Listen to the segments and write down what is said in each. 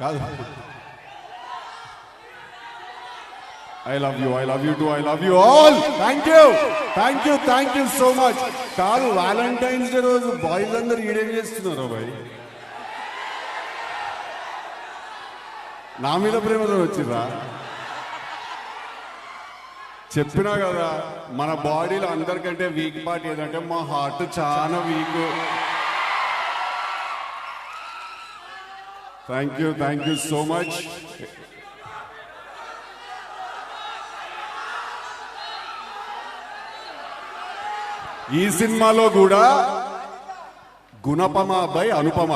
కాదు I love you too, I love you all. Thank you so much. కాదు Valentine's day రోజు boys అందరు ఈడేం చేస్తున్నారు బాయ్? నా మీద ప్రేమతో వచ్చిర్రా? చెప్పినా కదా, మన బాడీలో అందరికంటే వీక్ పార్ట్ ఏదంటే మా హార్ట్ చాలా week. Thank you so much. ఈ సినిమాలో కూడా గుణపమ బై అనుపమ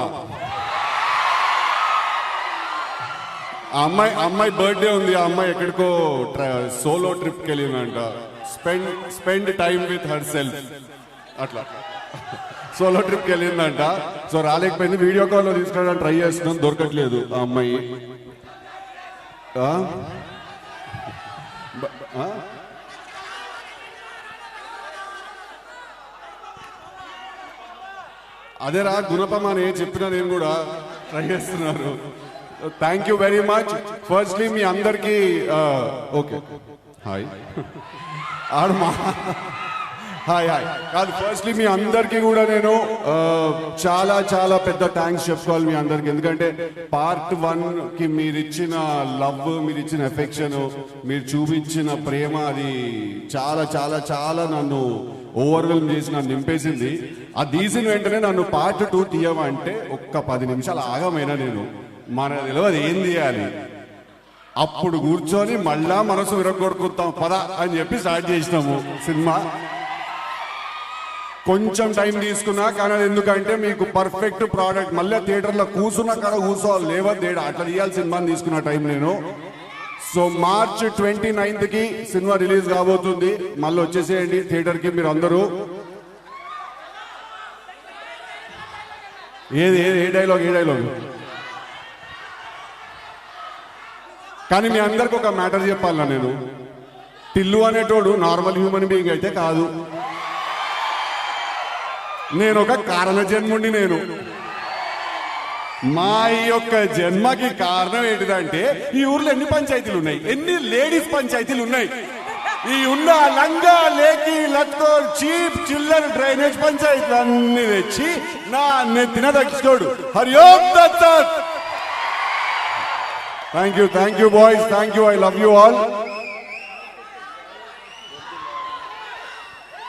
అమ్మాయి బర్త్డే ఉంది. ఆ అమ్మాయి ఎక్కడికో సోలో ట్రిప్కి వెళ్ళిందంట. Spend time with herself, అట్లా సోలో ట్రిప్కి వెళ్ళిందంట. సో రాలేకపోయింది. వీడియో కాల్లో తీసుకురావడానికి ట్రై చేస్తున్నాం, దొరకట్లేదు ఆ అమ్మాయి. అదేరా గుణపమ అని చెప్పినా, నేను కూడా ట్రై చేస్తున్నారు. Thank you very much. Firstly మీ అందరికీ ఓకే హాయ్ హాయ్ కాదు, ఫస్ట్లీ మీ అందరికీ కూడా నేను చాలా పెద్ద థ్యాంక్స్ చెప్పుకోవాలి మీ అందరికి. ఎందుకంటే పార్ట్ 1కి మీరు ఇచ్చిన లవ్, మీరు ఇచ్చిన ఎఫెక్షన్, మీరు చూపించిన ప్రేమ, అది చాలా నన్ను ఓవర్వెల్మ్ చేసి నన్ను నింపేసింది. అది తీసిన వెంటనే నన్ను పార్ట్ 2 తీయమంటే ఒక్క 10 నిమిషాలు ఆగమైనా నేను మన తెలియదు ఏం తీయాలి. అప్పుడు కూర్చొని మళ్ళా మనసు విరగొడుకుతాం పద అని చెప్పి స్టార్ట్ చేసినాము సినిమా. కొంచెం టైం తీసుకున్నా, కానీ అది ఎందుకంటే మీకు పర్ఫెక్ట్ ప్రోడక్ట్. మళ్ళీ థియేటర్లో కూర్చున్నా కదా కూర్చోవాలి, లేవర్ తేడా అట్లా తీయాలి సినిమాని తీసుకున్న టైం నేను. సో March 29కి సినిమా రిలీజ్ కాబోతుంది. మళ్ళీ వచ్చేసేయండి థియేటర్కి మీరు అందరూ. ఏ డైలాగ్ కానీ మీ అందరికి ఒక మ్యాటర్ చెప్పాలన్నా, నేను టిల్లు అనేటోడు నార్మల్ హ్యూమన్ బీయింగ్ అయితే కాదు. నేను ఒక కారణ జన్ముండి. నేను మా యొక్క జన్మకి కారణం ఏంటిదంటే, ఈ ఊర్లో ఎన్ని పంచాయతీలు ఉన్నాయి, ఎన్ని లేడీస్ పంచాయతీలు ఉన్నాయి. ఈ ఉన్న లంగా లేకి లత్కో చీప్ చిల్లర్ డ్రైనేజ్ పంచాయతీలు అన్ని తెచ్చి నా నెత్తిన దక్కించుకోడు. Hari Om Datta. Thank you boys, thank you, I love you all.